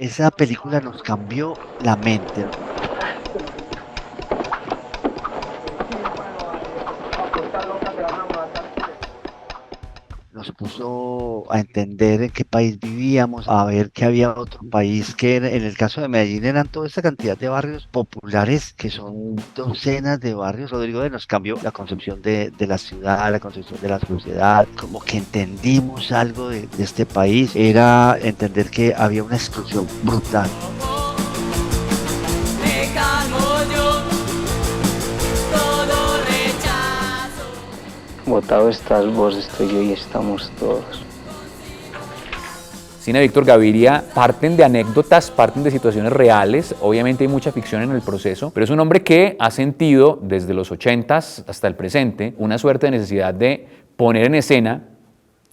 Esa película nos cambió la mente. Nos puso a entender en qué país vivíamos, a ver que había otro país que en el caso de Medellín eran toda esa cantidad de barrios populares que son docenas de barrios. Rodrigo de nos cambió la concepción de la ciudad, la concepción de la sociedad, como que entendimos algo de este país, era entender que había una exclusión brutal. Me calmo yo, todo rechazo. Botado estás vos, estoy yo y estamos todos. Cine de Víctor Gaviria parten de anécdotas, parten de situaciones reales. Obviamente hay mucha ficción en el proceso, pero es un hombre que ha sentido desde los 80s hasta el presente una suerte de necesidad de poner en escena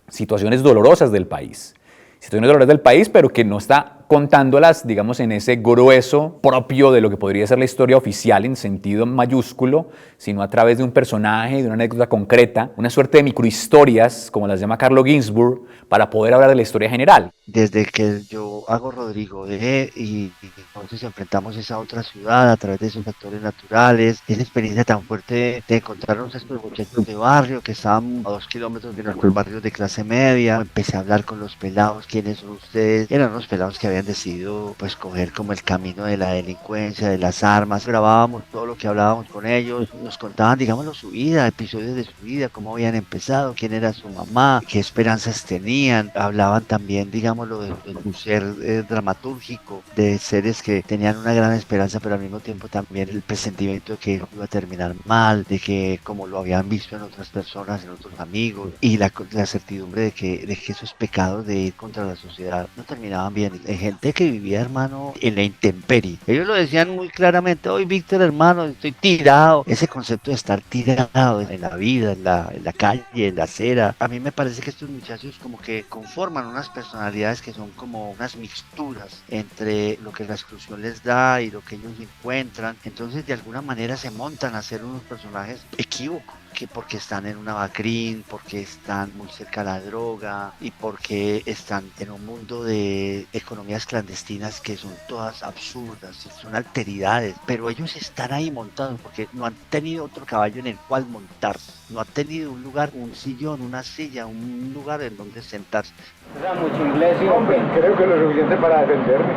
situaciones dolorosas del país. Situaciones dolorosas del país, pero que no está contándolas, digamos, en ese grueso propio de lo que podría ser la historia oficial en sentido mayúsculo, sino a través de un personaje, de una anécdota concreta, una suerte de microhistorias, como las llama Carlo Ginzburg, para poder hablar de la historia general. Desde que yo hago Rodrigo y entonces enfrentamos esa otra ciudad a través de esos factores naturales, esa experiencia tan fuerte de encontrarnos a estos muchachos de barrio que estaban a 2 kilómetros de nuestros barrios de clase media. Empecé a hablar con los pelados, ¿quiénes son ustedes? Eran unos pelados que habían decidido pues coger como el camino de la delincuencia, de las armas. Grabábamos todo lo que hablábamos con ellos, nos contaban, digámoslo, su vida, episodios de su vida, cómo habían empezado, quién era su mamá, qué esperanzas tenían. Hablaban también, digámoslo, de su ser dramatúrgico, de seres que tenían una gran esperanza, pero al mismo tiempo también el presentimiento de que iba a terminar mal, de que como lo habían visto en otras personas, en otros amigos, y la certidumbre de que esos pecados de ir contra la sociedad no terminaban bien. Hay gente que vivía, hermano, en la intemperie. Ellos lo decían muy claramente: hoy, Víctor, hermano, estoy tirado. Ese concepto de estar tirado en la vida, en la calle, en la acera. A mí me parece que estos muchachos como que conforman unas personalidades que son como unas mixturas entre lo que la exclusión les da y lo que ellos encuentran. Entonces, de alguna manera se montan a ser unos personajes equívocos, que porque están en una bacrín, porque están muy cerca a la droga y porque están en un mundo de economías clandestinas que son todas absurdas, son alteridades, pero ellos están ahí montados porque no han tenido otro caballo en el cual montarse, no han tenido un lugar, un sillón, una silla, un lugar en donde sentarse. O sea, mucho inglés y Hombre, creo que lo suficiente para defenderme.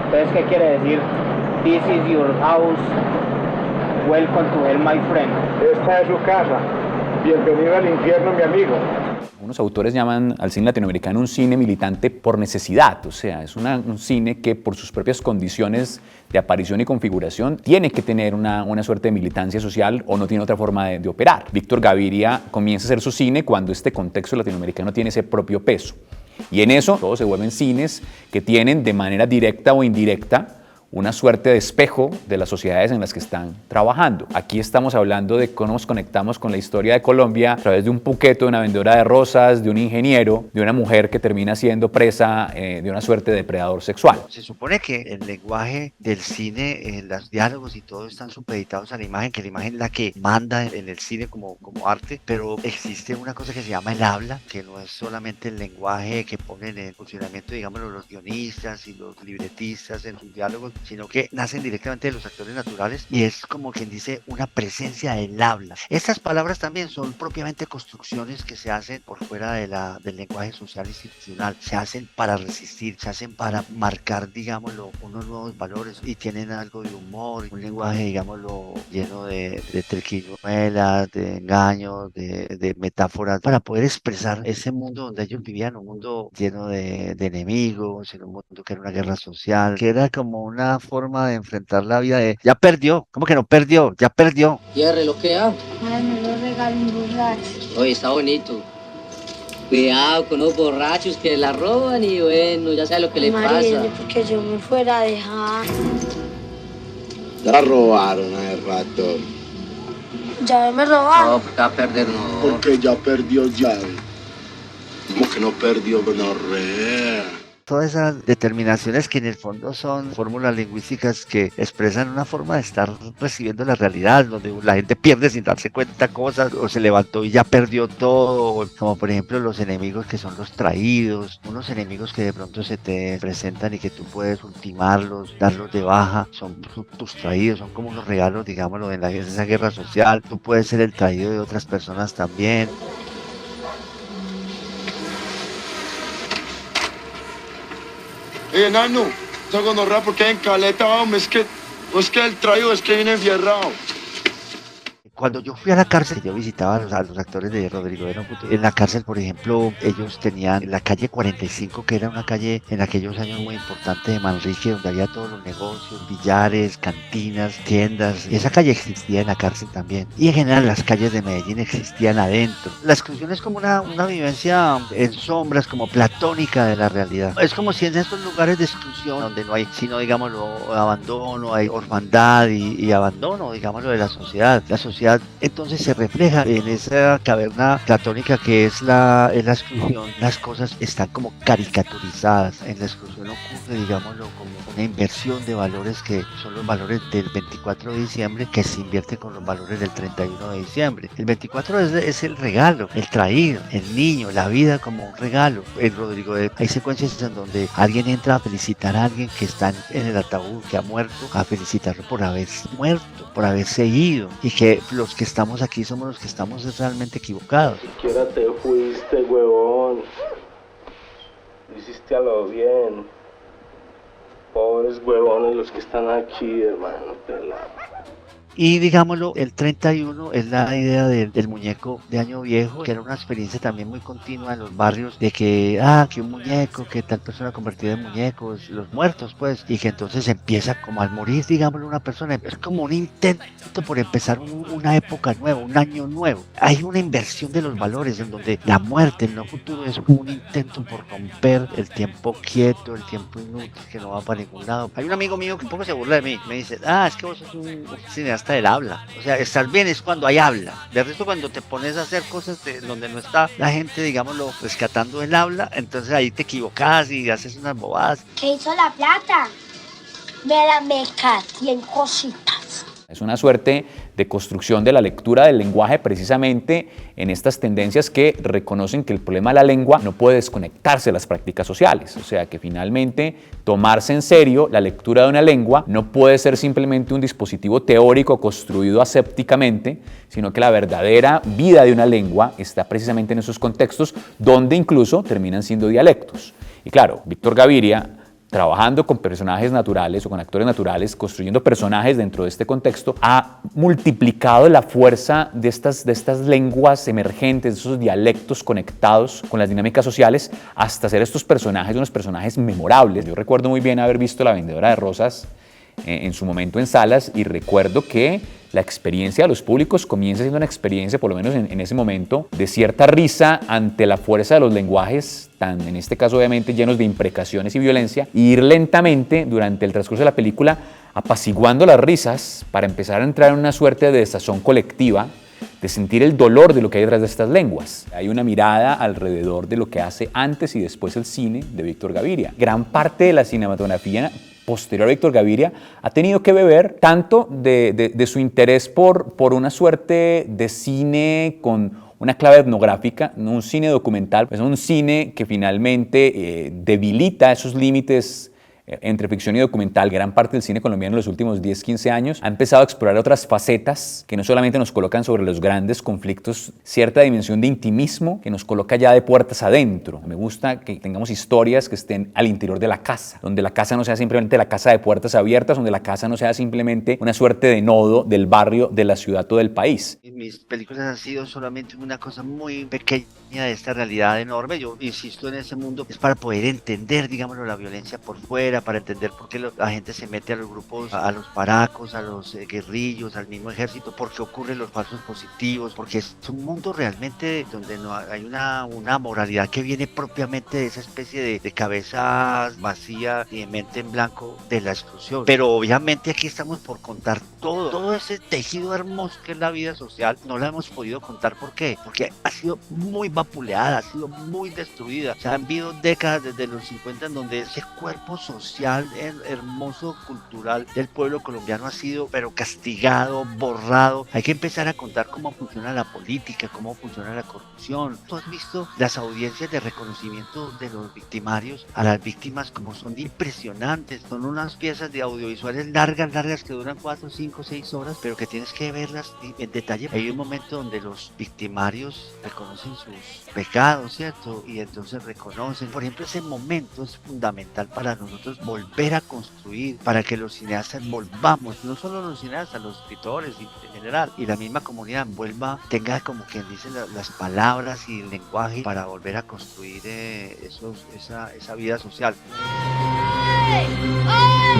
entonces, ¿qué quiere decir? This is your house. Welcome to hell, my friend. Esta es su casa. Bienvenido al infierno, mi amigo. Algunos autores llaman al cine latinoamericano un cine militante por necesidad, o sea, es un cine que por sus propias condiciones de aparición y configuración tiene que tener una suerte de militancia social o no tiene otra forma de operar. Víctor Gaviria comienza a hacer su cine cuando este contexto latinoamericano tiene ese propio peso. Y en eso todos se vuelven cines que tienen de manera directa o indirecta una suerte de espejo de las sociedades en las que están trabajando. Aquí estamos hablando de cómo nos conectamos con la historia de Colombia a través de un puqueto, de una vendedora de rosas, de un ingeniero, de una mujer que termina siendo presa de una suerte de depredador sexual. Se supone que el lenguaje del cine, los diálogos y todo están supeditados a la imagen, que la imagen es la que manda en el cine como arte, pero existe una cosa que se llama el habla, que no es solamente el lenguaje que ponen en funcionamiento, digámoslo, los guionistas y los libretistas en sus diálogos, sino que nacen directamente de los actores naturales y es como quien dice una presencia del habla. Estas palabras también son propiamente construcciones que se hacen por fuera del lenguaje social institucional, se hacen para resistir, se hacen para marcar, digámoslo, unos nuevos valores y tienen algo de humor, un lenguaje, digámoslo, lleno de triquiñuelas, de engaños, de metáforas, para poder expresar ese mundo donde ellos vivían, un mundo lleno de enemigos, en un mundo que era una guerra social, que era como una forma de enfrentar la vida de ya perdió, ¿cómo que no perdió? Ya perdió. Hierre, lo que ha. Ay, me lo regaló un borracho. Oye, está bonito. Cuidado con los borrachos que la roban y bueno, ya sabe lo que le Marielle, pasa. porque yo me fuera a dejar. La robaron hace rato. Ya me robaron. No, porque va a perder, no. Porque ya perdió ya. ¿Cómo que no perdió, gonorrea? todas esas determinaciones que en el fondo son fórmulas lingüísticas que expresan una forma de estar recibiendo la realidad, donde la gente pierde sin darse cuenta cosas, o se levantó y ya perdió todo, como por ejemplo los enemigos que son los traídos, unos enemigos que de pronto se te presentan y que tú puedes ultimarlos, darlos de baja, son tus traídos, son como unos regalos, digámoslo, en esa guerra social. Tú puedes ser el traído de otras personas también. Enano, esa gonorrea porque hay en caleta, hombre, es que el traído es que viene enfierrado. Cuando yo fui a la cárcel, yo visitaba a los actores de Rodrigo de Puto. En la cárcel, por ejemplo, ellos tenían la calle 45, que era una calle en aquellos años muy importante de Manrique, donde había todos los negocios, billares, cantinas, tiendas. Esa calle existía en la cárcel también. Y en general las calles de Medellín existían adentro. La exclusión es como una vivencia en sombras, como platónica de la realidad. Es como si en estos lugares de exclusión, donde no hay sino, digámoslo, abandono, hay orfandad y abandono, digámoslo, de la sociedad. La sociedad entonces se refleja en esa caverna platónica que es la exclusión. Las cosas están como caricaturizadas. En la exclusión ocurre, digámoslo, como una inversión de valores que son los valores del 24 de diciembre que se invierte con los valores del 31 de diciembre. El 24 es el regalo, el traído, el niño, la vida como un regalo. En Rodrigo hay secuencias en donde alguien entra a felicitar a alguien que está en el ataúd, que ha muerto, a felicitarlo por haber muerto, por haberse ido, y que los que estamos aquí somos los que estamos realmente equivocados. Ni siquiera te fuiste, huevón. Lo hiciste a lo bien. Pobres huevones los que están aquí, hermano, pelado. Y digámoslo, el 31 es la idea del muñeco de Año Viejo, que era una experiencia también muy continua en los barrios, de que un muñeco, que tal persona convertida en muñecos, los muertos pues, y que entonces empieza como al morir, digámoslo, una persona, es como un intento por empezar una época nueva, un año nuevo. Hay una inversión de los valores en donde la muerte, el no futuro, es como un intento por romper el tiempo quieto, el tiempo inútil que no va para ningún lado. Hay un amigo mío que un poco se burla de mí, me dice, es que vos sos un cineasta del habla. O sea, estar bien es cuando hay habla. De resto, cuando te pones a hacer cosas donde no está la gente, digámoslo, rescatando el habla, entonces ahí te equivocas y haces unas bobadas. ¿Qué hizo la plata? Me la mecaté en cositas. Es una suerte de construcción de la lectura del lenguaje precisamente en estas tendencias que reconocen que el problema de la lengua no puede desconectarse de las prácticas sociales. O sea que finalmente tomarse en serio la lectura de una lengua no puede ser simplemente un dispositivo teórico construido asépticamente, sino que la verdadera vida de una lengua está precisamente en esos contextos donde incluso terminan siendo dialectos. Y claro, Víctor Gaviria, trabajando con personajes naturales o con actores naturales, construyendo personajes dentro de este contexto, ha multiplicado la fuerza de estas lenguas emergentes, de esos dialectos conectados con las dinámicas sociales, hasta hacer estos personajes unos personajes memorables. Yo recuerdo muy bien haber visto La Vendedora de Rosas en su momento en salas, y recuerdo que la experiencia de los públicos comienza siendo una experiencia, por lo menos en ese momento, de cierta risa ante la fuerza de los lenguajes, en este caso obviamente llenos de imprecaciones y violencia, y ir lentamente durante el transcurso de la película apaciguando las risas para empezar a entrar en una suerte de desazón colectiva, de sentir el dolor de lo que hay detrás de estas lenguas. Hay una mirada alrededor de lo que hace antes y después el cine de Víctor Gaviria. Gran parte de la cinematografía posterior a Víctor Gaviria ha tenido que beber tanto de su interés por una suerte de cine con una clave etnográfica, no un cine documental, es un cine que finalmente debilita esos límites entre ficción y documental. Gran parte del cine colombiano en los últimos 10-15 años ha empezado a explorar otras facetas que no solamente nos colocan sobre los grandes conflictos cierta dimensión de intimismo que nos coloca ya de puertas adentro. Me gusta que tengamos historias que estén al interior de la casa, donde la casa no sea simplemente la casa de puertas abiertas, donde la casa no sea simplemente una suerte de nodo del barrio, de la ciudad o del país. Mis películas han sido solamente una cosa muy pequeña de esta realidad enorme. Yo insisto en ese mundo, es para poder entender, digámoslo, la violencia por fuera, afuera, para entender por qué la gente se mete a los grupos, a los paracos, a los guerrillos, al mismo ejército, por qué ocurren los falsos positivos, porque es un mundo realmente donde no hay una moralidad que viene propiamente de esa especie de cabeza vacía y de mente en blanco de la exclusión. Pero obviamente aquí estamos por contar todo ese tejido hermoso que es la vida social, no la hemos podido contar. ¿Por qué? Porque ha sido muy vapuleada, ha sido muy destruida. O sea, han habido décadas desde los 50 en donde ese cuerpo social hermoso, cultural del pueblo colombiano ha sido pero castigado, borrado. Hay que empezar a contar cómo funciona la política, cómo funciona la corrupción. ¿Tú has visto las audiencias de reconocimiento de los victimarios a las víctimas como son impresionantes? Son unas piezas de audiovisuales largas que duran 4, 5, 6 horas, pero que tienes que verlas en detalle. Hay un momento donde los victimarios reconocen sus pecados, ¿cierto? Y entonces reconocen. Por ejemplo, ese momento es fundamental para nosotros volver a construir, para que los cineastas volvamos, no solo los cineastas, los escritores en general, y la misma comunidad tenga como quien dice las palabras y el lenguaje para volver a construir esa vida social. ¡Ay! ¡Ay!